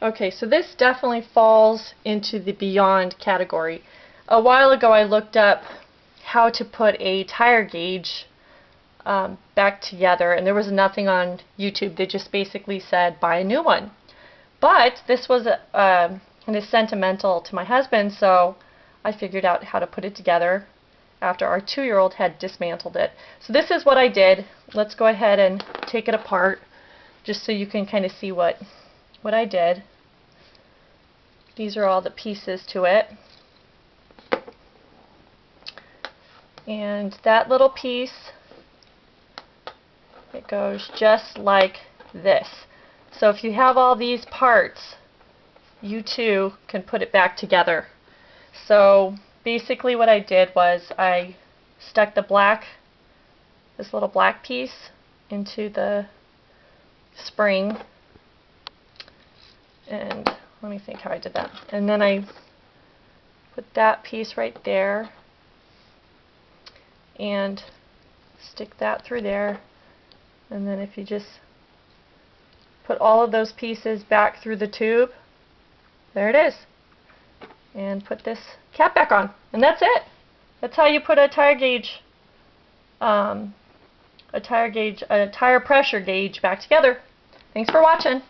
Okay, so this definitely falls into the beyond category. A while ago I looked up how to put a tire gauge back together, and there was nothing on YouTube. They just basically said buy a new one. But this was kind of sentimental to my husband, so I figured out how to put it together after our 2-year-old had dismantled it. So this is what I did. Let's go ahead and take it apart just so you can kind of see what I did. These are all the pieces to it. And that little piece, it goes just like this. So if you have all these parts, you too can put it back together. So basically what I did was I stuck this little black piece into the spring, and let me think how I did that. And then I put that piece right there and stick that through there. And then if you just put all of those pieces back through the tube, there it is. And put this cap back on. And that's it. That's how you put a tire pressure gauge back together. Thanks for watching.